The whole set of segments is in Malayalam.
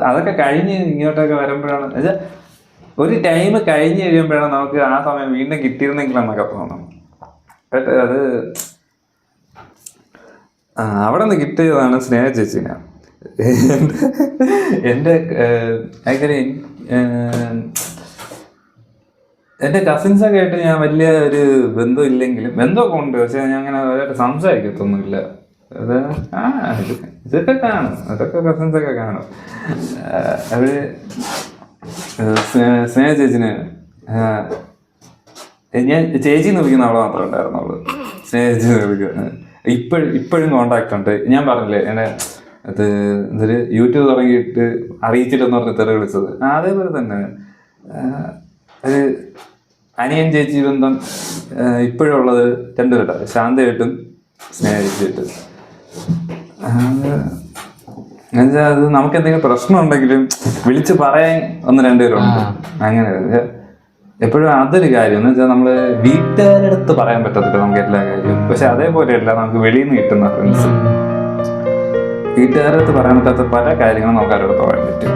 അതൊക്കെ കഴിഞ്ഞ് ഇങ്ങോട്ടൊക്കെ വരുമ്പോഴാണ് എന്നുവെച്ചാൽ ഒരു ടൈം കഴിഞ്ഞ് കഴിയുമ്പോഴാണ് നമുക്ക് ആ സമയം വീണ്ടും കിട്ടിയിരുന്നെങ്കിൽ എന്നൊക്കെ തോന്നും. അത് അവിടെ നിന്ന് കിട്ടിയതാണ് സ്നേഹ ചേച്ചിനെ. എൻ്റെ ആക്ച്വലി എൻ്റെ കസിൻസൊക്കെ ആയിട്ട് ഞാൻ വലിയ ഒരു ബന്ധം ഇല്ലെങ്കിലും ബന്ധമൊക്കെ ഉണ്ട്, പക്ഷെ ഞാൻ അങ്ങനെ അവരായിട്ട് സംസാരിക്കത്തൊന്നുമില്ല. അത് ഇതൊക്കെ കാണും, അതൊക്കെ കസിൻസൊക്കെ കാണും. അവര് സ്നേഹ ചേച്ചിന് ഞാൻ ചേച്ചിന്ന് വിളിക്കുന്ന അവളെ മാത്രമേ ഉണ്ടായിരുന്നുള്ളൂ. സ്നേഹ ചേച്ചി വിളിക്കുന്നത് ഇപ്പോഴും കോണ്ടാക്ട് ഉണ്ട്. ഞാൻ പറഞ്ഞില്ലേ എന്നെ അത് എന്തൊരു യൂട്യൂബ് തുടങ്ങിയിട്ട് അറിയിച്ചിട്ടെന്ന് പറഞ്ഞ് തെറി വിളിച്ചത്, അതേപോലെ തന്നെ ഒരു അനിയൻ ചേച്ചി ബന്ധം ഇപ്പോഴും ഉള്ളത് രണ്ടുപേരുടെ, ശാന്തയായിട്ടും സ്നേഹ ചേച്ചിയായിട്ടും. എന്നുവെച്ചാൽ അത് നമുക്ക് എന്തെങ്കിലും പ്രശ്നം ഉണ്ടെങ്കിലും വിളിച്ച് പറയാൻ ഒന്ന് രണ്ടുപേരുണ്ട്. അങ്ങനെ എപ്പോഴും അതൊരു കാര്യം എന്ന് വെച്ചാൽ നമ്മള് വീട്ടുകാരുടെ അടുത്ത് പറയാൻ പറ്റത്തില്ല നമുക്ക് എല്ലാ കാര്യവും. പക്ഷെ അതേപോലെയല്ല നമുക്ക് വെളിയിൽ നിന്ന് കിട്ടുന്ന ഫ്രണ്ട്സ്. വീട്ടുകാരുടെ അടുത്ത് പറയാൻ പറ്റാത്ത പല കാര്യങ്ങളും നമുക്ക് അവരോട് പറയാൻ പറ്റും.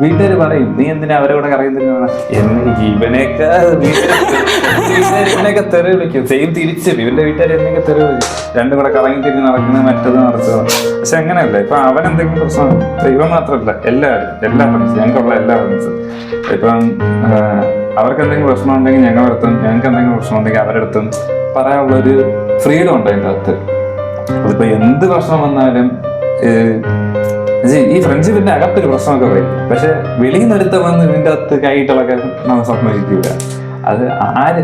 വീട്ടുകാർ പറയും നീ എന്തിനാ അവരെ കൂടെ കറയുന്ന ഇവനെയൊക്കെ ഇവനെയൊക്കെ തെറി വിളിക്കും. സെയിം തിരിച്ച് ഇവന്റെ വീട്ടുകാർ എന്നൊക്കെ തെറി വിളിക്കും. രണ്ടും കൂടെ കറങ്ങി തിരിഞ്ഞ് നടക്കുന്നത് മറ്റത് നടത്തുക. പക്ഷെ അങ്ങനെയല്ല. ഇപ്പൊ അവൻ എന്തെങ്കിലും പ്രശ്നം ഇവൻ മാത്രമല്ല എല്ലാവരും, എല്ലാ ഫ്രണ്ട്സ്, ഞങ്ങൾക്കുള്ള എല്ലാ ഫ്രണ്ട്സും ഇപ്പം അവർക്ക് എന്തെങ്കിലും പ്രശ്നം ഉണ്ടെങ്കിൽ ഞങ്ങളടുത്തും, ഞങ്ങൾക്ക് എന്തെങ്കിലും പ്രശ്നം ഉണ്ടെങ്കിൽ അവരുടെ അടുത്തും പറയാനുള്ളൊരു ഫ്രീഡം ഉണ്ട് അതിൻ്റെ അകത്ത്. അതിപ്പോ എന്ത് പ്രശ്നം വന്നാലും ഈ ഫ്രണ്ട്ഷിപ്പിന്റെ അകത്തൊരു പ്രശ്നമൊക്കെ വരും. പക്ഷെ വെളിയിൽ നിന്നെടുത്ത് വന്ന് ഇതിൻ്റെ അകത്ത് കൈയിട്ടൊക്കെ നമ്മൾ സമ്മതിക്കൂല. അത് ആര്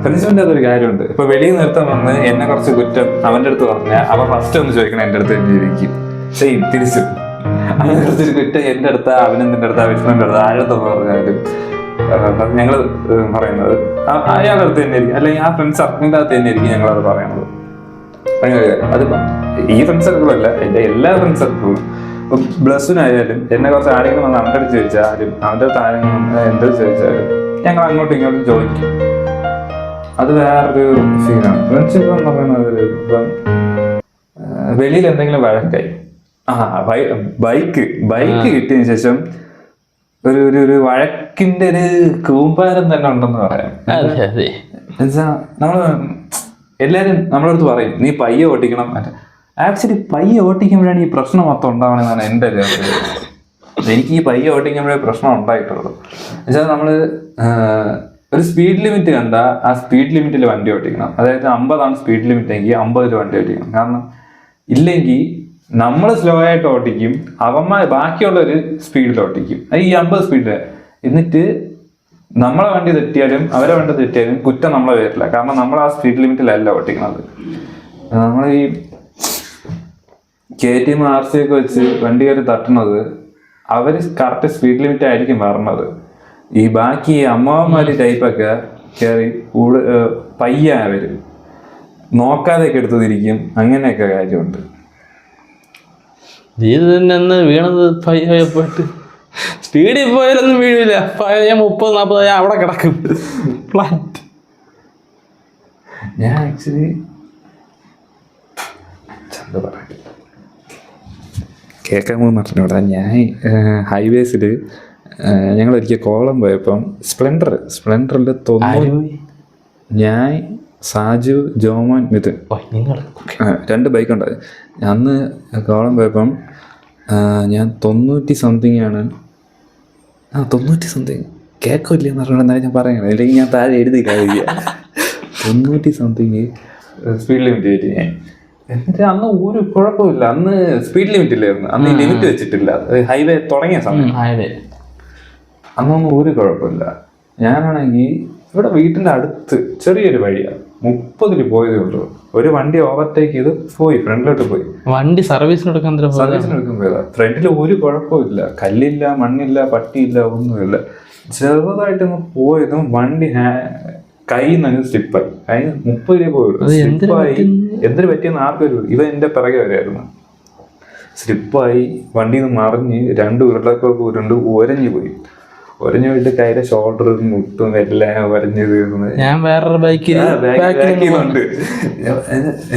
ഫ്രണ്ട്ഷിപ്പിന്റെ അകത്തൊരു കാര്യമുണ്ട്. ഇപ്പൊ വെളിയിൽ നിർത്താൻ വന്ന് എന്നെ കുറച്ച് കുറ്റം അവന്റെ അടുത്ത് പറഞ്ഞാൽ അവൻ ഫസ്റ്റ് ഒന്ന് ചോദിക്കണം എന്റെ അടുത്ത് എന്തിരിക്കും. സെയിം തിരിച്ചും അവന്റെ അടുത്തൊരു കുറ്റം എന്റെ അടുത്ത്, അവനെന്തിന്റെ അടുത്ത്, വിഷ്ണുവിന്റെ അടുത്ത്, ആഴത്തെന്ന് പറഞ്ഞാലും ഞങ്ങള് പറയുന്നത് അയാളുടെ അടുത്ത് തന്നെ ആയിരിക്കും, അല്ലെങ്കിൽ ആ ഫ്രണ്ട്സ് സർക്കിളിന്റെ അകത്ത് തന്നെ ആയിരിക്കും ഞങ്ങളത് പറയണത്. അത് ഈ ഫ്രണ്ട്സ് സർക്കിളല്ല, എന്റെ എല്ലാ ഫ്രണ്ട്സ് സർക്കിളും. ഇപ്പൊ ബ്ലസ്സിനായാലും എന്നെ കുറച്ച് ആരെങ്കിലും വന്ന് അവൻ്റെ അടുത്ത് ചോദിച്ചാലും അവൻ്റെ അടുത്ത് ആരെങ്കിലും എൻ്റെ അടുത്ത് ചോദിച്ചാലും ഞങ്ങൾ അങ്ങോട്ടും ഇങ്ങോട്ടും ചോദിക്കും. അത് വേറൊരു ഫീലാണ്. ഫ്രണ്ട്ഷിപ്പ് എന്ന് പറയുന്നത് ഇപ്പം വെളിയിൽ എന്തെങ്കിലും വഴക്കായി, ബൈക്ക് കിട്ടിയതിന് ശേഷം ഒരു വഴക്കിന്റെ ഒരു കൂമ്പാരം തന്നെ ഉണ്ടെന്ന് പറയാം. എന്നുവെച്ചാ നമ്മള് എല്ലാരും നമ്മളടുത്ത് പറയും നീ പയ്യെ ഓട്ടിക്കണം. ആക്ച്വലി പയ്യെ ഓട്ടിക്കുമ്പോഴാണ് ഈ പ്രശ്നം മൊത്തം ഉണ്ടാവണമെന്നാണ് എൻ്റെ ഒരു എനിക്ക് ഈ പയ്യെ ഓട്ടിക്കുമ്പോഴേ പ്രശ്നം ഉണ്ടായിട്ടുള്ളൂ. എന്നുവെച്ചാൽ നമ്മള് ഒരു സ്പീഡ് ലിമിറ്റ് കണ്ട ആ സ്പീഡ് ലിമിറ്റിൽ വണ്ടി ഓട്ടിക്കണം. അതായത് 50 സ്പീഡ് ലിമിറ്റ് എങ്കിൽ 50 വണ്ടി ഓട്ടിക്കണം. കാരണം ഇല്ലെങ്കിൽ നമ്മൾ സ്ലോ ആയിട്ട് ഓട്ടിക്കും, അവന്മാർ ബാക്കിയുള്ളൊരു സ്പീഡിൽ ഓട്ടിക്കും. ഈ 50 സ്പീഡില് എന്നിട്ട് നമ്മളെ വണ്ടി തെറ്റിയാലും അവരെ വണ്ടി തെറ്റിയാലും കുറ്റം നമ്മളെ വരില്ല. കാരണം നമ്മൾ ആ സ്പീഡ് ലിമിറ്റിലല്ല ഓട്ടിക്കുന്നത്. നമ്മൾ ഈ KTM RC ഒക്കെ വെച്ച് വണ്ടി കയറി തട്ടുന്നത് അവര് കറക്റ്റ് സ്പീഡ് ലിമിറ്റ് ആയിരിക്കും പറഞ്ഞത്. ഈ ബാക്കി അമ്മാവന്മാര് ടൈപ്പൊക്കെ കയറി പയ്യ അവര് നോക്കാതെയൊക്കെ എടുത്ത് തിരിക്കും. അങ്ങനെയൊക്കെ കാര്യമുണ്ട്. ജീവിതത്തിൽ വീണത് പോയിട്ട് സ്പീഡിൽ പോയാലൊന്നും വീഴില്ല. 30-40 അവിടെ കിടക്കും ഫ്ലാറ്റ്. ഞാൻ ആക്ച്വലി കേൾക്കാൻ പറഞ്ഞോടാ. ഞാൻ ഹൈവേസിൽ ഞങ്ങൾ ഒരിക്കൽ കോളം പോയപ്പം സ്പ്ലെൻഡറിൽ ഞാൻ, സാജു, ജോമോൻ, മിഥുൻ 2 ബൈക്കുണ്ടായി. അന്ന് കോളം പോയപ്പം ഞാൻ 90 സംതിങ് ആണ്. 90 സംതിങ് കേൾക്കില്ല എന്ന് പറഞ്ഞാൽ എന്നാലും ഞാൻ പറയണം, അല്ലെങ്കിൽ ഞാൻ താഴെ എഴുതി കഴിയുക. 90 സംതിങ് സ്പീഡ് ലിമിറ്റ് കയറ്റി ഞാൻ. എന്നിട്ട് അന്ന് ഒരു കുഴപ്പമില്ല. അന്ന് സ്പീഡ് ലിമിറ്റ് ഇല്ലായിരുന്നു. അന്ന് ഈ ലിമിറ്റ് വെച്ചിട്ടില്ല. ഹൈവേ തുടങ്ങിയ സമയം അന്നൊന്നും ഒരു കുഴപ്പമില്ല. ഞാനാണെങ്കിൽ ഇവിടെ വീട്ടിൻ്റെ അടുത്ത് ചെറിയൊരു വഴിയാണ്, 30 പോയതേ ഉള്ളൂ. ഒരു വണ്ടി ഓവർടേക്ക് ചെയ്ത് പോയി, ഫ്രണ്ടിലോട്ട് പോയി. വണ്ടി സർവീസിനെടുക്കാൻ പോയതാ. ഫ്രണ്ടിൽ ഒരു കുഴപ്പമില്ല, കല്ലില്ല, മണ്ണില്ല, പട്ടിയില്ല, ഒന്നുമില്ല. ചെറുതായിട്ടൊന്ന് പോയതും വണ്ടി കയ്യിൽ നിന്ന് സ്ലിപ്പായി. അതിന് 30 പോയുള്ളൂ. സ്ലിപ്പായി. എന്തിനു പറ്റിയെന്ന് ആർക്കൊരു ഇവ എൻ്റെ പിറകെ വരെയായിരുന്നു. സ്ലിപ്പായി വണ്ടിയിൽ നിന്ന് മറിഞ്ഞ് 2 ഉരുളക്കൊക്കെ ഉരുണ്ട് ഒരഞ്ഞു പോയി. ഒരഞ്ഞു പോയിട്ട് കയ്യിലെ ഷോൾഡറും മുട്ടും എല്ലാം ഒരഞ്ഞു തീർന്ന് ഞാൻ വേറൊരു ബൈക്കിൽ ബാക്കിലുണ്ട്.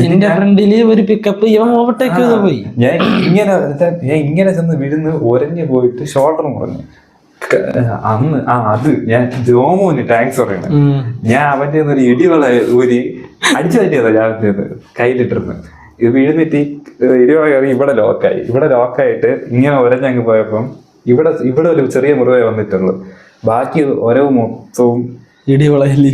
എന്റെ ഫ്രണ്ടില് ഒരു പിക്കപ്പ് ഇവൻ ഓവർടേക്ക് ചെയ്ത് പോയി. ഞാൻ ഇങ്ങനെ ചെന്ന് വിഴുന്ന് ഒരഞ്ഞു പോയിട്ട് ഷോൾഡറും കുറഞ്ഞു. അന്ന് അത് ഞാൻ ജോമോന് ടാങ്ക്സ് പറയണേ. ഞാൻ അവന്റെ ഒരു ഇടിവള ഊരി അടിച്ചു പറ്റിയതാ ഞാൻ കയ്യിലിട്ടിരുന്നു. ഇത് വീഴുന്നിട്ട് ഇടിവള കയറി ഇവിടെ ലോക്കായിട്ട് ഇങ്ങനെ ഒരഞ്ഞങ്ങ് പോയപ്പം ഇവിടെ ഒരു ചെറിയ മുറിവേ വന്നിട്ടുള്ളൂ. ബാക്കി ഓരോ മൊത്തവും ഇടിവളയില്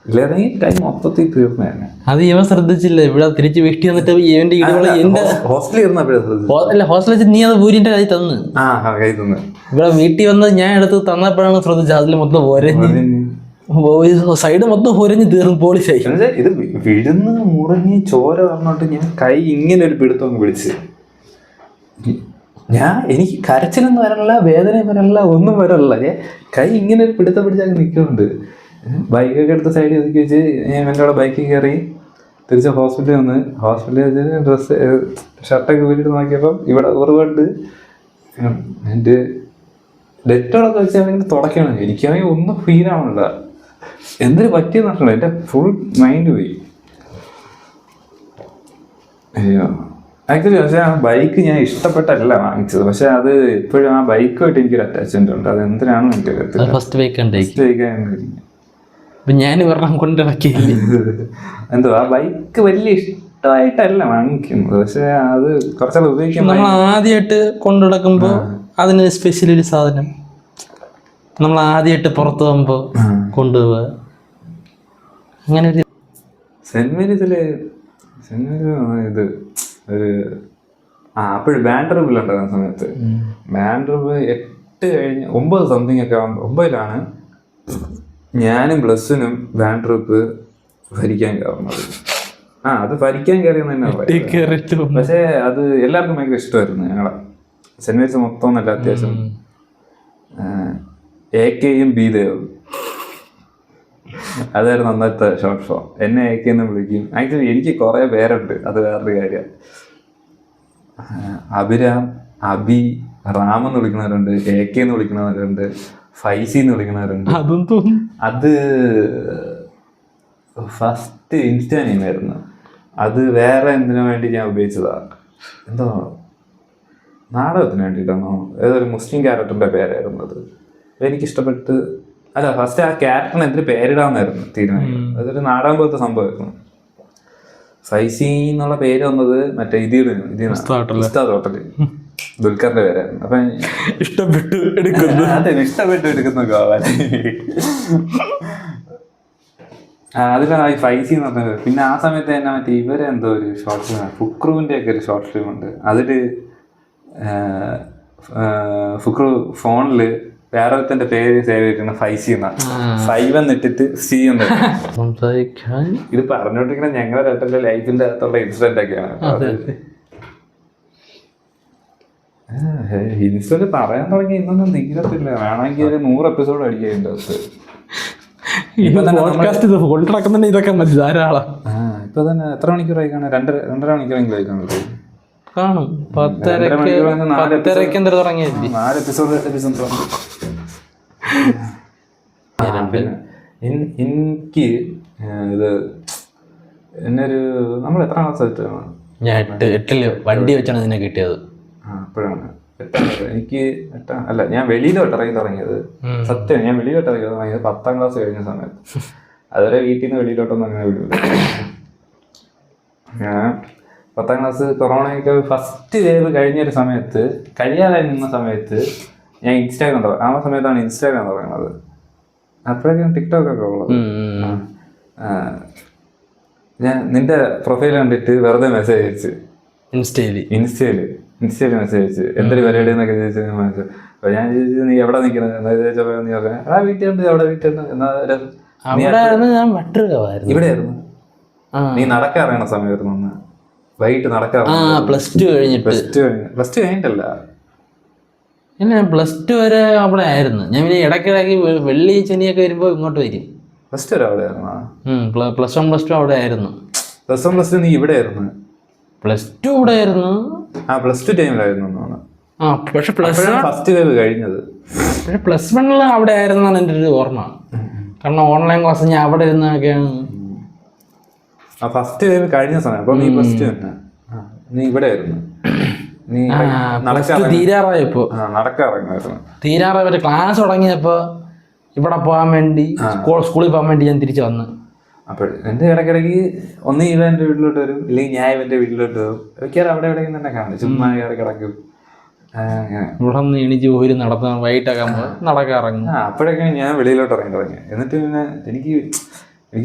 ഇല്ലാതെ ടൈം മൊത്തത്തിൽ തീർന്നതന്നെ. അത് ഇവൻ ശ്രദ്ധിച്ചില്ല. ഇവിടെ തിരിച്ച് വീട്ടിൽ വന്നിട്ട് ഇവന്റെ ഇടിവള എന്റെ ഹോസ്റ്റലിൽ ഇരുന്നപ്പോഴല്ല ഹോസ്റ്റലിൽ വെച്ച് നീ അത് പൂരിന്റെ കൈ തന്ന്. കൈ തന്ന് ഇവിടെ വീട്ടിൽ വന്ന് ഞാൻ എടുത്ത് തന്നപ്പോഴാണ് ശ്രദ്ധിച്ചത്. അതിൽ മൊത്തം സൈഡ് മൊത്തം പൊരഞ്ഞ് തീർന്നു പോളിഷായി. ഇത് വിടുന്ന് മുറിഞ്ഞ് ചോര പറഞ്ഞോട്ട് ഞാൻ കൈ ഇങ്ങനെ ഒരു പിടുത്തം പിടിച്ച് എനിക്ക് കരച്ചിലൊന്നും വരല്ല, വേദന വരല്ല, ഒന്നും വരല്ല. ഞാൻ കൈ ഇങ്ങനെ ഒരു പിടുത്തം പിടിച്ചാൽ നിൽക്കുന്നുണ്ട്. ബൈക്കൊക്കെ എടുത്ത് സൈഡിൽ ഒതുക്കി വെച്ച് ഞാൻ എൻ്റെ അവിടെ ബൈക്കിൽ കയറി തിരിച്ച് ഹോസ്പിറ്റലിൽ വെച്ച് ഡ്രസ്സ് ഷർട്ടൊക്കെ ഊരിട്ട് നോക്കിയപ്പം ഇവിടെ ഒരുപാട് എൻ്റെ ഡെറ്റോളൊക്കെ വെച്ച് അവനിങ്ങനെ തുടയ്ക്കണം. എനിക്കാണെങ്കിൽ ഒന്നും ഫീലാവണില്ല. എന്തൊരു പറ്റിയെന്ന് പറഞ്ഞില്ല. എൻ്റെ ഫുൾ മൈൻഡ് പോയി. അയ്യോ ആക്ച്വലി പക്ഷേ ആ ബൈക്ക് ഞാൻ ഇഷ്ടപ്പെട്ടല്ല വാങ്ങിച്ചത്. പക്ഷെ അത് ഇപ്പോഴും ആ ബൈക്കുമായിട്ട് എനിക്കൊരു അറ്റാച്ച്മെന്റ് ഉണ്ട്. അത് എന്തിനാണെന്ന് എനിക്കറിയത്തില്ല. ഫസ്റ്റ് ബൈക്ക് ഞാൻ ഒരെണ്ണം കൊണ്ടിറക്കിയില്ല. എന്തോ ആ ബൈക്ക് വലിയ ഇഷ്ടമായിട്ടല്ല വാങ്ങിക്കുന്നത്. പക്ഷെ അത് കുറച്ചാൾ ഉപയോഗിക്കാൻ നമ്മൾ ആദ്യമായിട്ട് കൊണ്ടുനടക്കുമ്പോ അതിന് സ്പെഷ്യൽ ഒരു സാധനം നമ്മൾ ആദ്യമായിട്ട് പുറത്ത് പോകുമ്പോ കൊണ്ടുപോവുക. അങ്ങനെ ഒരു സെന്റ് മേരീസില് ഇത് ഒരു അപ്പോഴും ബാൻഡ്രബിൾ ഉണ്ടാകുന്ന സമയത്ത് ബാൻഡ്രബ് 8 കഴിഞ്ഞ് 9 സംതിങ് ഒക്കെ 9ലാണ് ഞാനും ബ്ലസ്സിനും ബാൻഡ്രപ്പ് ഭരിക്കാൻ കയറുന്നത്. അത് ഭരിക്കാൻ കയറിയെന്ന് തന്നെ പറയാം. പക്ഷേ അത് എല്ലാവർക്കും ഭയങ്കര ഇഷ്ടമായിരുന്നു. ഞങ്ങളെ സെന്റ് മേരീസ് മൊത്തം നല്ല അത്യാവശ്യം AKയും B ദേവും അതായിരുന്നു അന്നത്തെ ഷോർട്ട് ഫോം. എന്നെ AK എന്ന് വിളിക്കും. ആക്ച്വലി എനിക്ക് കുറേ പേരുണ്ട്, അത് വേറൊരു കാര്യം. അഭിരാം, അബി, റാം എന്ന് വിളിക്കുന്നവരുണ്ട്, AK എന്ന് വിളിക്കുന്നവരുണ്ട്, ഫൈസി എന്ന് വിളിക്കുന്നവരുണ്ട്. അത് ഫസ്റ്റ് ഇൻസ്റ്റാ നെയിമായിരുന്നു. അത് വേറെ എന്തിനു വേണ്ടി ഞാൻ ഉപയോഗിച്ചതാ, എന്തോ നാടകത്തിന് വേണ്ടിയിട്ടാണോ, ഏതൊരു മുസ്ലിം ക്യാരക്ടറിന്റെ പേരായിരുന്നു അത്. എനിക്കിഷ്ടപ്പെട്ട് അല്ല ഫസ്റ്റ് ആ ക്യാരക്ടറിന് എന്തിനു പേരിടാമെന്നായിരുന്നു തീരുമാനം. അതൊരു നാടകം പോലത്തെ സംഭവമായിരുന്നു. ഫൈസി എന്നുള്ള പേര് വന്നത് മറ്റേ ഹോട്ടല് ദുൽഖറിന്റെ പേരായിരുന്നു. അപ്പൊ ഇഷ്ടപ്പെട്ടു എടുക്കുന്നു ഗോവാൻ. അതിലാണ് ഈ ഫൈസി എന്ന് പറഞ്ഞത്. പിന്നെ ആ സമയത്ത് തന്നെ മറ്റേ ഇവരെന്തോ ഒരു ഷോർട്ട് ഫിലിം, ഫുക്രുവിന്റെ ഒക്കെ ഒരു ഷോർട്ട് ഫിലിം ഉണ്ട്. അതില് ഫുക്രു ഫോണില് വേറൊരുത്തന്റെ പേര് സേവ് ചെയ്തിരിക്കുന്ന ഫൈസി എന്നാണ്. 5 എന്നിട്ടിട്ട് C എന്ന്. ഇത് പറഞ്ഞോണ്ടിരിക്കുന്ന ഞങ്ങളുടെ രണ്ടന്റെ ലൈഫിന്റെ അകത്തുള്ള ഇൻസിഡന്റ് ഒക്കെയാണ്. ഇൻസിഡന്റ് പറയാൻ തുടങ്ങി ഇന്നൊന്നും തീരത്തില്ല. വേണമെങ്കിൽ ഒരു 100 എപ്പിസോഡ് അടിക്കുന്നുണ്ട്. ഇതൊക്കെ മതി ധാരാളം. ഇപ്പൊ തന്നെ എത്ര മണിക്കൂറായി കാണാൻ? 2.5 മണിക്കൂറെങ്കിലും ആയി കാണും. 4 എപ്പിസോഡ് എനിക്ക് ഇത് എന്നൊരു നമ്മൾ എത്ര ക്ലാസ് ഞാൻ 8ല് വണ്ടി വെച്ചാണ് ഇതിനെ കിട്ടിയത്. അപ്പോഴാണ് എനിക്ക് അല്ല ഞാൻ വെളിയിലോട്ട് ഇറങ്ങി തുടങ്ങിയത്. സത്യം ഞാൻ വെളിയിലോട്ട് ഇറങ്ങി തുടങ്ങിയത് 10ാം ക്ലാസ് കഴിഞ്ഞ സമയത്ത്. അതുവരെ വീട്ടിൽ നിന്ന് വെളിയിലോട്ടൊന്നും അങ്ങനെ വിടില്ല. ഞാൻ 10ാം ക്ലാസ് കൊറോണയൊക്കെ ഫസ്റ്റ് വേവ് കഴിഞ്ഞൊരു സമയത്ത്, കഴിയാതായി നിന്ന സമയത്ത് ഞാൻ ഇൻസ്റ്റാഗ്രാം തുടങ്ങി. ആ സമയത്താണ് ഇൻസ്റ്റാഗ്രാം തുടങ്ങുന്നത്. അപ്പോഴൊക്കെ ടിക്ടോക്ക് ഒക്കെ ഉള്ളത്. ഞാൻ നിന്റെ പ്രൊഫൈൽ കണ്ടിട്ട് വെറുതെ മെസ്സേജ് അയച്ച് ഇൻസ്റ്റയില് മെസ്സേജ് അയച്ച് എന്തൊരു പരിപാടി എന്നൊക്കെ ചോദിച്ചു. അപ്പൊ ഞാൻ ചോദിച്ചു നീ എവിടെ നിൽക്കുന്നത് എന്നാ ചോദിച്ചപ്പോ നീ പറഞ്ഞ വീട്ടിലുണ്ട്, അവിടെ വീട്ടുണ്ട്. ഇവിടെയായിരുന്നു. നീ നടക്കാറിയണ സമയമായിരുന്നു. വൈകിട്ട് നടക്കാറുണ്ട്. പ്ലസ് ടു കഴിഞ്ഞിട്ടല്ല, പ്ലസ് ടു വരെ അവിടെ ആയിരുന്നു. ഞാൻ പിന്നെ ഇടയ്ക്കിടയ്ക്ക് വെള്ളി ശനിയൊക്കെ വരുമ്പോ ഇങ്ങോട്ട് വരും. പ്ലസ് ടു വരെ അവിടെ ആയിരുന്നു. പ്ലസ് 1 പ്ലസ് 2 അവിടെ ആയിരുന്നു. പ്ലസ് 1 പ്ലസ് 2 നീ ഇവിടെ ആയിരുന്നു. പ്ലസ് 2 ഇവിടെ ആയിരുന്നു. പ്ലസ് 2 ടൈമിലായിരുന്നു. ആ പക്ഷെ ഫസ്റ്റ് വേവ് കഴിഞ്ഞത്. പ്ലസ് വണ്ണിൽ അവിടെ ആയിരുന്നാണ് എൻ്റെ ഒരു ഓർമ്മ. കാരണം ഓൺലൈൻ ക്ലാസ് ഞാൻ അവിടെ ഇരുന്നൊക്കെയാണ്. ആ ഫസ്റ്റ് വേവ് കഴിഞ്ഞ സമയം. അപ്പൊ നീ പ്ലസ് ടു തന്നെ, നീ ഇവിടെ ആയിരുന്നു. നീ തീരാറായപ്പോ നടക്കാറുണ്ടായിരുന്നു. തീരാറായ ക്ലാസ് തുടങ്ങിയപ്പോ ഇവിടെ പോകാൻ വേണ്ടി സ്കൂളിൽ പോകാൻ വേണ്ടി ഞാൻ തിരിച്ചു വന്നു. അപ്പോൾ എൻ്റെ ഇടയ്ക്കിടയ്ക്ക് ഒന്ന് ഇവൻ എൻ്റെ വീട്ടിലോട്ട് വരും, ഇല്ലെങ്കിൽ ഞാൻ ഇവൻ്റെ വീട്ടിലോട്ട് വരും. മിക്കവാറും അവിടെ എവിടെയും തന്നെ കാണും, ചുമ്മാ കയറി കിടക്കും. ഇവിടെ നിന്ന് എണീച്ച് പോയി നടത്താൻ വൈകിട്ടൊക്കെ നടക്കാറങ്ങും. അപ്പോഴൊക്കെ ഞാൻ വെളിയിലോട്ട് ഇറങ്ങി തുടങ്ങി. എന്നിട്ട് പിന്നെ എനിക്ക്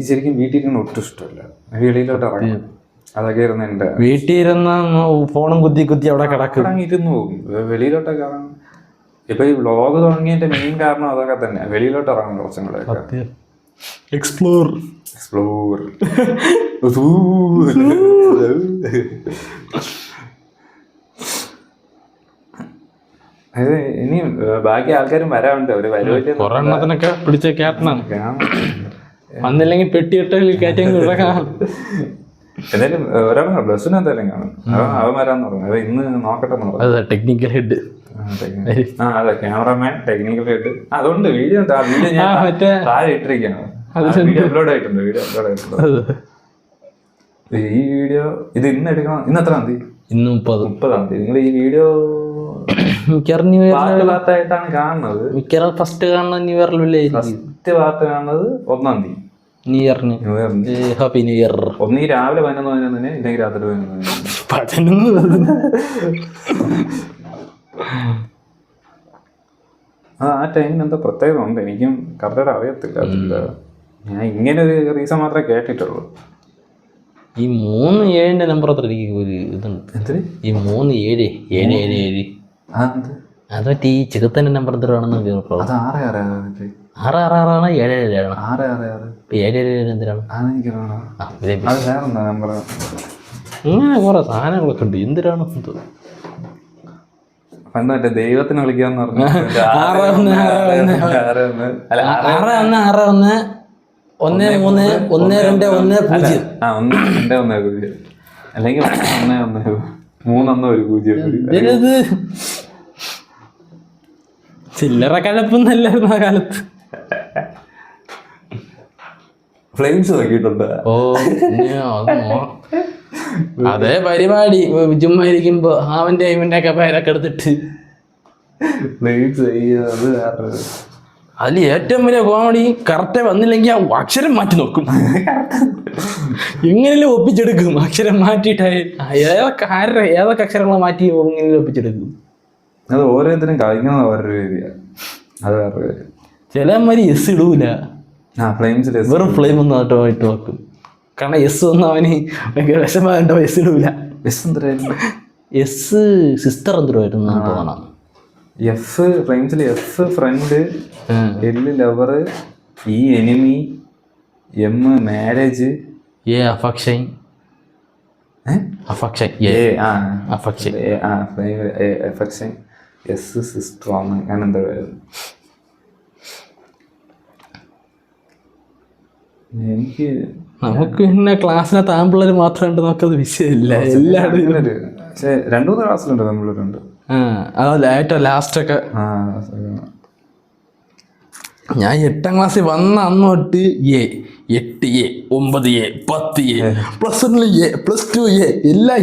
ശരിക്കും വീട്ടിൽ ഇരുന്ന് ഒട്ടും ഇഷ്ടമല്ല, വെളിയിലോട്ട് ഇറങ്ങി. അതൊക്കെ ഇരുന്ന് എൻ്റെ വീട്ടിൽ ഇരുന്ന് ഫോണും കുത്തി അവിടെ കിടക്കും, ഇരുന്ന് പോകും. വെളിയിലോട്ടൊക്കെ ഇറങ്ങും. ഇപ്പൊ ഈ വ്ളോഗ് തുടങ്ങിയതിന്റെ മെയിൻ കാരണം അതൊക്കെ തന്നെ, വെളിയിലോട്ട് ഇറങ്ങും കുറച്ചും കൂടെ. എക്സ്പ്ലോർ അത് ഇനി ബാക്കി ആൾക്കാരും വരാറുണ്ട്. അവര് വരുമല്ലേ, കുറെ എണ്ണത്തിനൊക്കെ പിടിച്ച ക്യാപ്റ്റനാണ്. വന്നില്ലെങ്കിൽ പെട്ടിയിട്ട കയറ്റം കിടക്കാം. എന്തായാലും ഒരാളെ ബസ്സിന് എന്തായാലും കാണും. അവൻ വരാന്ന് പറഞ്ഞു. അത് ഇന്ന് നോക്കട്ടെ എന്ന് പറഞ്ഞു. Technical head. അതെ, ക്യാമറമാൻ, ടെക്നിക്കൽ ഹെഡ്. അതുകൊണ്ട് വീഡിയോ ഉണ്ട്. ആ വീഡിയോ ഞാൻ താഴെ ഇട്ടിരിക്കുകയാണ്. വീഡിയോ അപ്ലോഡ് ആയിട്ടുണ്ട്. ഈ വീഡിയോ ഇത് ഇന്ന് എടുക്കണം. ഇന്ന് എത്രാം തീയതി? ഇന്ന് 30-ാം തീയതി. നിങ്ങൾ ഈ വീഡിയോ ഭാഗത്തായിട്ടാണ് കാണുന്നത്. മിക്കവാറും ഫസ്റ്റ് കാണുന്ന ന്യൂ ഇയറിലല്ലേ? ഫസ്റ്റ് ഭാഗത്ത് കാണുന്നത് 1-ാം തീയതി ന്യൂ ഇയറിന്. Happy new year. ഒന്നീ രാവിലെ 11:11 ഇല്ലെങ്കിൽ രാത്രി 11. ആ ടൈമിന് എന്താ പ്രത്യേകത ഉണ്ട്, എനിക്കും കറക്റ്റായിട്ട് അറിയത്തില്ല. ഞാൻ ഇങ്ങനെ ഒരു റീസൺ മാത്രമേ കേട്ടിട്ടുള്ളൂ. ഈ 3-7 നമ്പർ അത്ര എനിക്ക് ഒരു ഇതുണ്ട്. ഈ 3-7 അത് മറ്റേ ഈ ചെറുത്തന്റെ നമ്പർ എത്ര ആണെന്ന് 666 666 7 എന്തിനാണ് ഇങ്ങനെ കുറെ സാധനങ്ങളൊക്കെ ഉണ്ട്. എന്തിനാണ് പണ്ട് മറ്റേ ദൈവത്തിന് വിളിക്കാന്ന് പറഞ്ഞു. 6-1-1-1-3-1-2-1-0 അല്ലെങ്കിൽ 1-1-3-1-1-0. ചില്ലറ കലപ്പൊന്നല്ലായിരുന്നു ആ കാലത്ത്. ഫ്ലെയിംസ് നോക്കിയിട്ടുണ്ട്. ഓ അതേ പരിപാടി ചുമ്മാ ഇരിക്കുമ്പോ അവന്റെ ഇവന്റെ ഒക്കെ പേരൊക്കെ എടുത്തിട്ട് അതിൽ ഏറ്റവും വലിയ കോമഡി കറക്റ്റ് വന്നില്ലെങ്കിൽ ആ അക്ഷരം മാറ്റി നോക്കും. എങ്ങനെയല്ലേ ഒപ്പിച്ചെടുക്കും, അക്ഷരം മാറ്റിയിട്ട് ഏതൊക്കെ അക്ഷരങ്ങൾ മാറ്റി ഇങ്ങനെ ഒപ്പിച്ചെടുക്കും. അത് ഓരോരുത്തരും കളിക്കുന്നത് ഓരോ രീതിയാണ്. അത് വേറെ ചിലമാതിരി എസ് ഇടൂല, വെറും ഫ്ലെയിം ഒന്നും ആയിട്ട് നോക്കും. കാരണം എസ് ഒന്നും അവന് ഭയങ്കര വിഷമാകണ്ടോ, എസ് ഇടൂല. എസ് സിസ്റ്റർ എന്തിനായിരുന്നു തോന്നണം. എഫ് ഫ്ലെയിംസിൽ F friend, L lover, E enemy, M marriage, A affection, S sister അങ്ങനെ എന്താ എനിക്ക്. നമുക്ക് പിന്നെ ക്ലാസ്സിനകത്ത് ആമ്പിള്ളേർ മാത്രമായിട്ട് നോക്കുന്നത് വിഷയമില്ല, എല്ലാവരും. പക്ഷെ 2-3 ക്ലാസ്സിലുണ്ട് നമ്മളുണ്ട്. അതല്ല ഏറ്റവും ലാസ്റ്റൊക്കെ ഞാൻ 8-ാം ക്ലാസ്സിൽ വന്ന അന്ന് തൊട്ട് 8A 9A 10A +1 +2 എല്ലാം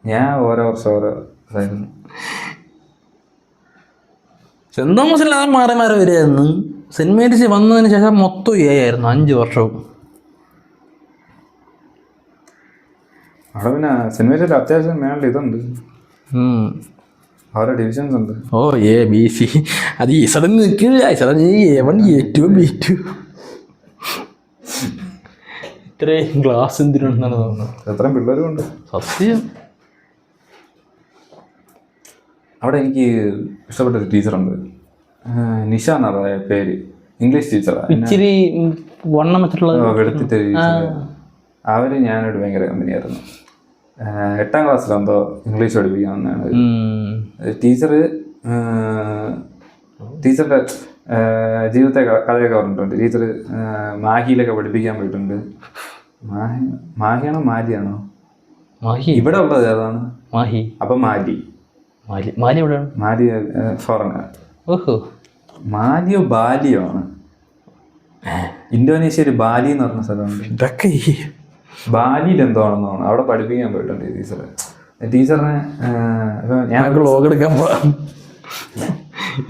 ഞാൻ ഓരോ വർഷം ഓരോ ഇതായിരുന്നു. സെന്റ് തോമസിൽ അത് മാറി വരികയായിരുന്നു. സെന്റ് മേരീസ് വന്നതിന് ശേഷം മൊത്തം ആയിരുന്നു 5 വർഷവും. അവിടെ പിന്നെ സെന്റ് മേരീസിൽ അത്യാവശ്യം മേളിൽ ഇതുണ്ട്, ഓരോ ഡിവിഷൻസ് ഉണ്ട്. ഓ ABC അത് ഇസടന്ന് നിൽക്കില്ല. A1 A2 B2 ഇത്രയും ക്ലാസ് എന്തിനാണെന്നാണ് തോന്നുന്നത്. എത്രയും പിള്ളേരും ഉണ്ട് സത്യം. അവിടെ എനിക്ക് ഇഷ്ടപ്പെട്ട ഒരു ടീച്ചറുണ്ട്, നിഷ എന്നാ പേര്, ഇംഗ്ലീഷ് ടീച്ചറാണ്. ഇച്ചിരി വണ്ണം വെച്ചിട്ടുള്ള വെളുത്തിട്ട് അവര് ഞാനോട് ഭയങ്കര കമ്പനിയായിരുന്നു. 8-ാം ക്ലാസ്സിലെന്തോ ഇംഗ്ലീഷ് പഠിപ്പിക്കാമെന്നാണ് ടീച്ചറുടെ ജീവിതത്തെ കഥയൊക്കെ പറഞ്ഞിട്ടുണ്ട്. ടീച്ചർ മാഹിയിലൊക്കെ പഠിപ്പിക്കാൻ പോയിട്ടുണ്ട്. മാഹിയാണോ മാലിയാണോ മാഹി ഇവിടെ ഉള്ളത് ഏതാണ്? മാഹി. അപ്പം മാലി മാലി എവിടെയാണ്? മാലി ഫോറിനാ. ഓഹോ, മാലിയോ ബാലിയോ ആണ്. ഇന്തോനേഷ്യയിൽ ബാലി എന്ന് പറഞ്ഞ സ്ഥലമുണ്ട്. ഇതൊക്കെ ബാലിയിൽ എന്തോ ആണെന്നാണ് അവിടെ പഠിപ്പിക്കാൻ പോയിട്ടുണ്ട് ടീച്ചറിനെ. ഞാൻ വ്ലോഗ് എടുക്കാൻ പോവാം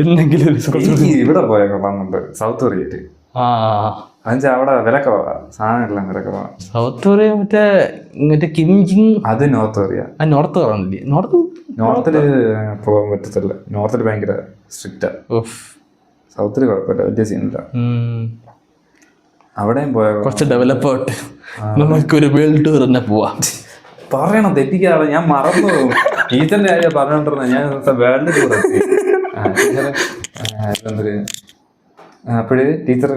എന്തെങ്കിലും എനിക്ക് ഇവിടെ പോയാൽ കൊള്ളാമെന്നുണ്ട്, സൗത്ത് കൊറിയയില്. എന്നുവെച്ചാൽ അവിടെ വിലക്കുറവാ, സാധനം വിലക്കുറവാ. സൗത്ത് കൊറിയ മറ്റേ കിം ജിങ്, അത് നോർത്ത് കൊറിയ. North Korea. നോർത്തില് പോകാൻ പറ്റത്തില്ല, നോർത്തിൽ ഭയങ്കര സ്ട്രിക്റ്റാ. സൗത്തിൽ കുഴപ്പമില്ല, വലിയ സീനില്ല. അവിടെയും പോയാൽ കുറച്ച് ഡെവലപ്പ് ആവട്ടെ, നമുക്കൊരു വേൾഡ് ടൂർ തന്നെ പോവാം. പറയണം, തെറ്റിക്കാതെ ഞാൻ മറന്നു പോകും. ടീച്ചറിന്റെ കാര്യം പറഞ്ഞോണ്ടിരുന്ന ഞാൻ വേൾഡ് ടൂർ എത്തി. അപ്പോഴ് ടീച്ചർ,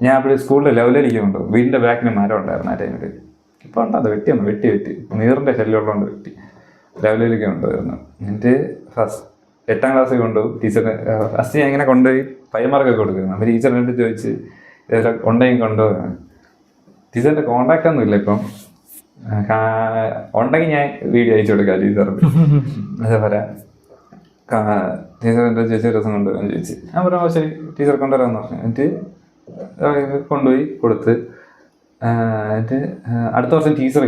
ഞാൻ അപ്പോഴ് സ്കൂളിൽ ലെവലടിക്കുന്നുണ്ട്. വീടിന്റെ ബാക്കിന് മരം ഉണ്ടായിരുന്നു ആ ടൈമിൽ. ഇപ്പൊ ഉണ്ടത് വെട്ടി നീറിന്റെ ശല്യമുള്ളതുകൊണ്ട് വെട്ടി ലെവലിലേക്ക് കൊണ്ടുവരുന്നു. എന്നിട്ട് 8ാം ക്ലാസ്സിൽ കൊണ്ടുപോകും ടീച്ചറിന്. ഫസ്റ്റ് ഞാൻ ഇങ്ങനെ കൊണ്ടുപോയി പയ്യന്മാർക്കൊക്കെ കൊടുക്കുന്നു. അപ്പോൾ ടീച്ചറിനോട് ചോദിച്ച് ഇതേപോലെ ഉണ്ടെങ്കിൽ കൊണ്ടുപോകാൻ. ടീച്ചറിന്റെ കോണ്ടാക്ട് ഒന്നും ഇല്ല ഇപ്പം. ഉണ്ടെങ്കിൽ ഞാൻ വീഡിയോ അയച്ചു കൊടുക്കാം ടീച്ചറിന്. അതേപോലെ ടീച്ചറിൻ്റെ ചേച്ചി ഒരു ദിവസം കൊണ്ടുവരാൻ ചോദിച്ചു. ഞാൻ പറഞ്ഞു ശരി ടീച്ചർ കൊണ്ടുവരാമെന്ന് പറഞ്ഞു. എന്നിട്ട് കൊണ്ടുപോയി കൊടുത്ത്. എന്നിട്ട് അടുത്ത വർഷം ടീച്ചർ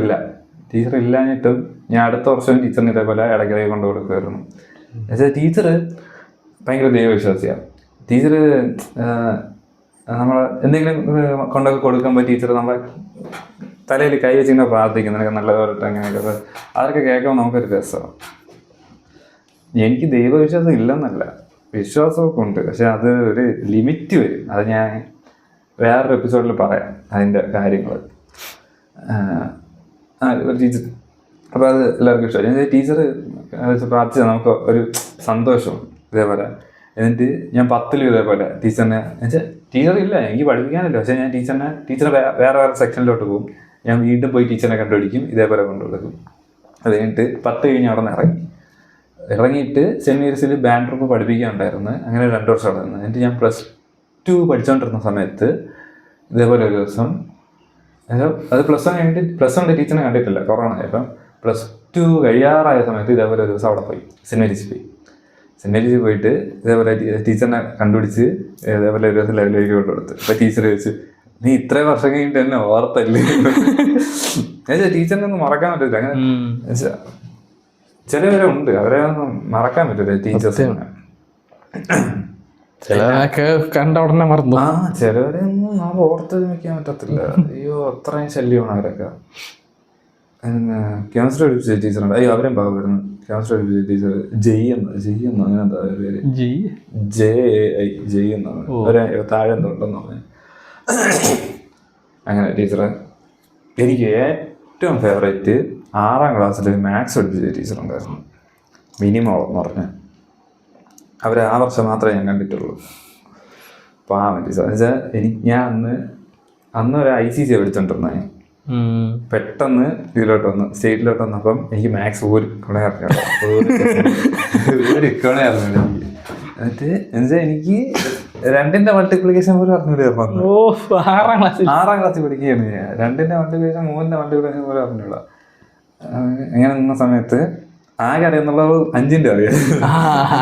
ഇല്ലാഞ്ഞിട്ടും ഞാൻ അടുത്ത വർഷം ടീച്ചറിന് ഇതേപോലെ ഇടയ്ക്കിടയ്ക്ക് കൊണ്ടു കൊടുക്കുമായിരുന്നു. എന്നുവെച്ചാൽ ടീച്ചർ ഭയങ്കര ദൈവവിശ്വാസിയാണ്. ടീച്ചർ നമ്മൾ എന്തെങ്കിലും കൊണ്ടൊക്കെ കൊടുക്കുമ്പോൾ ടീച്ചർ നമ്മളെ തലയിൽ കൈ വെച്ചിങ്ങനെ പ്രാർത്ഥിക്കും, നിനക്ക് നല്ലതായിട്ട് അങ്ങനെയൊക്കെ. അതൊക്കെ കേൾക്കുമ്പോൾ നമുക്കൊരു രസമാണ്. എനിക്ക് ദൈവവിശ്വാസം ഇല്ലെന്നല്ല, വിശ്വാസമൊക്കെ ഉണ്ട്. പക്ഷെ അത് ഒരു ലിമിറ്റ് വരും. അത് ഞാൻ വേറൊരു എപ്പിസോഡിൽ പറയാം അതിൻ്റെ കാര്യങ്ങൾ. ടീച്ചർ അപ്പോൾ അത് എല്ലാവർക്കും ഇഷ്ടമായി. ടീച്ചർ പ്രാർത്ഥിച്ചാൽ നമുക്ക് ഒരു സന്തോഷം ഇതേപോലെ. എന്നിട്ട് ഞാൻ 10ലും ഇതേപോലെ ടീച്ചറിനെ, എന്നുവെച്ചാൽ ടീച്ചറില്ല, എനിക്ക് പഠിപ്പിക്കാനല്ലോ. പക്ഷേ ഞാൻ ടീച്ചറെ വേറെ സെക്ഷനിലോട്ട് പോകും. ഞാൻ വീണ്ടും പോയി ടീച്ചറിനെ കണ്ടുപിടിക്കും, ഇതേപോലെ കൊണ്ടുകൊടുക്കും. അത് കഴിഞ്ഞിട്ട് 10 കഴിഞ്ഞ് അവിടെ നിന്ന് ഇറങ്ങിയിട്ട് സെൻറ്റ് മേരീസിൽ ബാൻഡ് ട്രൂപ്പ് പഠിപ്പിക്കാനുണ്ടായിരുന്നു. അങ്ങനെ 2 വർഷം അവിടെ നിന്ന്. എന്നിട്ട് ഞാൻ +2 പഠിച്ചുകൊണ്ടിരുന്ന സമയത്ത് ഇതേപോലെ ഒരു ദിവസം, അത് +1 കഴിഞ്ഞിട്ട് +1 ടീച്ചറിനെ കണ്ടിട്ടില്ല, കൊറോണ ആയപ്പം. +2 കഴിയാറായ സമയത്ത് ഇതേപോലെ ഒരു ദിവസം അവിടെ പോയി, സെൻറ്റ് മേരീസിൽ പോയിട്ട് ഇതേപോലെ ടീച്ചറിനെ കണ്ടുപിടിച്ച് ഇതേപോലെ ഒരു ദിവസം ലെവലിലേക്ക് കൊണ്ടുകൊടുത്ത്. അപ്പോൾ ടീച്ചർ ചോദിച്ചു, നീ ഇത്രയും വർഷം കഴിഞ്ഞിട്ട് എന്നെ ഓർത്തല്ലേ? ടീച്ചറിനെ ഒന്നും മറക്കാൻ പറ്റില്ല. അങ്ങനെ ചിലവരെ ഉണ്ട്, അവരെ ഒന്നും മറക്കാൻ പറ്റില്ല ടീച്ചേഴ്സ്. ചിലവരൊക്കെ കണ്ട ഉടനെ മറന്നു. ചിലവരെ ഒന്നും നമ്മൾ ഓർത്ത് വെക്കാൻ പറ്റത്തില്ല. അയ്യോ അത്രയും ശല്യമാണ് അവരൊക്കെ. കെമിസ്ട്രി പഠിപ്പിച്ച ടീച്ചറുണ്ട്, അയ്യോ അവരും വരുന്നു. കെമിസ്ട്രി പഠിപ്പിച്ച ടീച്ചർ ജയ് എന്നോ അങ്ങനെ എന്താ പേര്, ജയ് എന്നാണ്. താഴെ എന്തോ ഉണ്ടെന്ന് പറഞ്ഞു. അങ്ങനെ ടീച്ചറ് എനിക്ക് ഏറ്റവും ഫേവറേറ്റ് 6ാം ക്ലാസ്സിൽ മാത്സ് പഠിപ്പിച്ച ടീച്ചറുണ്ടായിരുന്നു, മിനിമോളെന്ന് പറഞ്ഞ്. അവർ ആ വർഷം മാത്രമേ ഞാൻ കണ്ടിട്ടുള്ളൂ. പാവം ടീച്ചർ. എന്നുവെച്ചാൽ ഞാൻ അന്ന് ഒരു ICC പഠിച്ചോണ്ടിരുന്നേ. പെട്ടെന്ന് ഇതിലോട്ട് വന്നു, സ്റ്റേറ്റിലോട്ട് വന്നപ്പം എനിക്ക് മാത്സ് ഒരു ഇക്കണയായിരുന്നു എനിക്ക്. എന്നിട്ട് എന്നുവെച്ചാൽ എനിക്ക് 2ന്റെ മൾട്ടിപ്ലിക്കേഷൻ പോലും അറിഞ്ഞൂടായിരുന്നു. 6ാം ക്ലാസ്സിൽ പഠിക്കുകയാണ് ഞാൻ. 2ന്റെ മൾട്ടിപ്ലിക്കേഷൻ 3ന്റെ മൾട്ടിപ്ലിക്കേഷൻ പോലും അറിഞ്ഞൂടാ. അങ്ങനെ നിന്ന സമയത്ത് ആകെ അറിയാന്നുള്ളത് 5ന്റെ അറിയാം.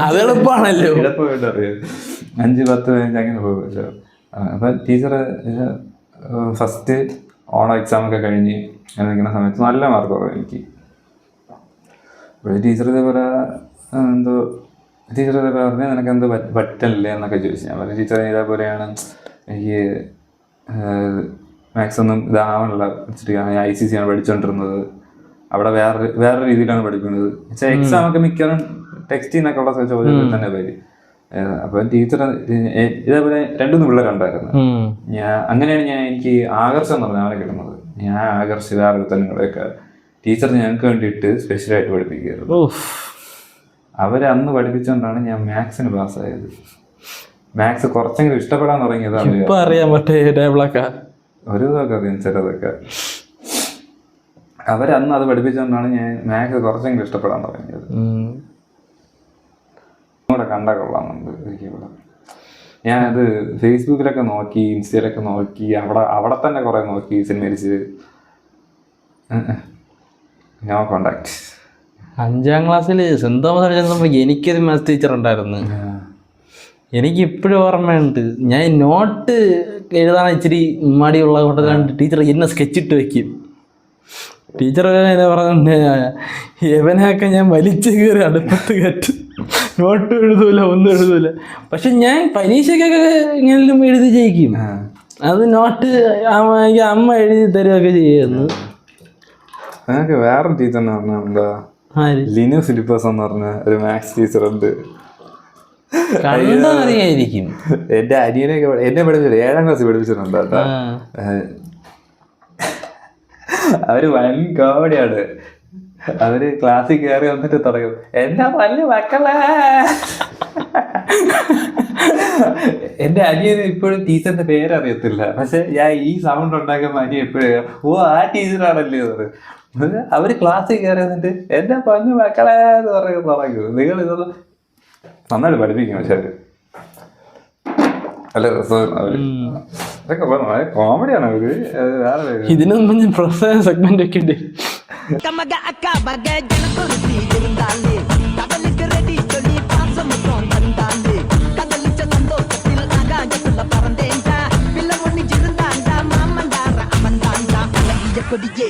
അത് എളുപ്പമാണല്ലോ, എളുപ്പമായിട്ട് അറിയാം. 5, 10, 15 അങ്ങനെ പോകുമല്ലോ. അപ്പം ടീച്ചർ ഫസ്റ്റ് ഓണം എക്സാമൊക്കെ കഴിഞ്ഞ് അങ്ങനെ നിൽക്കുന്ന സമയത്ത് നല്ല മാർക്ക് കുറവ് എനിക്ക്. അപ്പോൾ ടീച്ചർ ഇതേപോലെ പറഞ്ഞ് നിനക്ക് എന്ത് പറ്റില്ലേ എന്നൊക്കെ ചോദിച്ചു. ഞാൻ പറഞ്ഞു ടീച്ചർ ഇതേപോലെയാണ്, എനിക്ക് മാത്സ് ഒന്നും ഇതാവണില്ല വെച്ചിട്ട് ICC ആണ് പഠിച്ചുകൊണ്ടിരുന്നത്. അവിടെ വേറെ രീതിയിലാണ് പഠിക്കുന്നത്. വെച്ചാൽ എക്സാമൊക്കെ മിക്കവാറും ടെക്സ്റ്റിൽ നിന്നൊക്കെ ഉള്ള ചോദ്യത്തിൽ തന്നെ പേര്. അപ്പം ടീച്ചർ ഇതേപോലെ 2-3 പിള്ളേരുണ്ടായിരുന്നു. അങ്ങനെയാണ് എനിക്ക് ആകർഷം എന്ന് പറഞ്ഞാൽ അവനെ കിട്ടുന്നത്. ഞാൻ ആകർഷിതാറ് തന്നെയൊക്കെ ടീച്ചർ ഞങ്ങൾക്ക് വേണ്ടിയിട്ട് സ്പെഷ്യലായിട്ട് പഠിപ്പിക്കുകയായിരുന്നു. അവരന്ന് പഠിപ്പിച്ചുകൊണ്ടാണ് ഞാൻ മാത്സിന് പാസ്സായത്. മാത്സ് കുറച്ചെങ്കിലും ഇഷ്ടപ്പെടാൻ തുടങ്ങിയതാണ്. ഒരു ഇതൊക്കെ അറിയാം, ചിലതൊക്കെ. അവരന്ന് അത് പഠിപ്പിച്ചുകൊണ്ടാണ് ഞാൻ മാത്സ് കുറച്ചെങ്കിലും ഇഷ്ടപ്പെടാൻ തുടങ്ങിയത്. കൂടെ കണ്ടാൽ കൊള്ളാമെന്നുണ്ട് ഒരിക്കലും. ഞാനത് ഫേസ്ബുക്കിലൊക്കെ നോക്കി, ഇൻസ്റ്റയിലൊക്കെ നോക്കി, അവിടെ തന്നെ കുറേ നോക്കി. Saint Mary's no contact. 5ാം ക്ലാസ്സിൽ സെന്റ് തോമസ് ചെന്നപ്പോൾ എനിക്കൊരു മാത്സ് ടീച്ചർ ഉണ്ടായിരുന്നു. എനിക്ക് ഇപ്പോഴും ഓർമ്മയുണ്ട്. ഞാൻ നോട്ട് എഴുതാൻ ഇച്ചിരി മടിയുള്ള കൂട്ടത്തിലാണ് ടീച്ചർ എന്നെ സ്കെച്ചിട്ട് വെക്കും. ടീച്ചർ എന്നെ പറഞ്ഞ യവനൊക്കെ ഞാൻ വലിച്ചു കയറി അടുപ്പത്ത് കയറ്റും. നോട്ട് എഴുതൂല, ഒന്നും എഴുതൂല. പക്ഷെ ഞാൻ പരീക്ഷയ്ക്കൊക്കെ എങ്ങനെയും എഴുതി ജയിക്കും. അത് നോട്ട് അമ്മ എഴുതി തരുകയൊക്കെ ചെയ്യുന്നു. ഞങ്ങൾക്ക് വേറൊരു ടീച്ചറിനെ പറഞ്ഞാ ലിനു ഫിലിപ്പസ് എന്ന് പറഞ്ഞ ഒരു മാത്സ് ടീച്ചർ ഉണ്ട്. അറിയായിരിക്കും. എന്റെ അനിയനൊക്കെ എന്നെ പഠിപ്പിച്ചിട്ട് 7ാം ക്ലാസ് പഠിപ്പിച്ചിട്ടുണ്ട് കേട്ടോ. അവര് വൻ കോമഡിയാണ്. അവര് ക്ലാസ്സിൽ കയറി വന്നിട്ട് തുടങ്ങും, എന്താ പല്ല് മക്കളെ. എന്റെ അനിയന് ഇപ്പോഴും ടീച്ചറിന്റെ പേരറിയത്തില്ല. പക്ഷെ ഞാൻ ഈ സൗണ്ട് ഉണ്ടാക്കുമ്പോൾ അനിയൻ എപ്പോഴും ഓ ആ ടീച്ചറാണല്ലേ എന്ന് പറയും. അവര് ക്ലാസ്സിൽ കയറി വന്നിട്ട് എന്റെ പല്ല് മക്കളെ എന്ന് തുടങ്ങും. നിങ്ങൾ ഇതൊന്നും നന്നായിട്ട് പഠിപ്പിക്കും. പക്ഷെ അല്ല കോമഡിയാണ് അവര്. ഇതിനൊന്നും ഞാൻ പ്രൊഫഷണൽ സെഗ്മെന്റ് ഒക്കെ ഉണ്ട്. கொடியே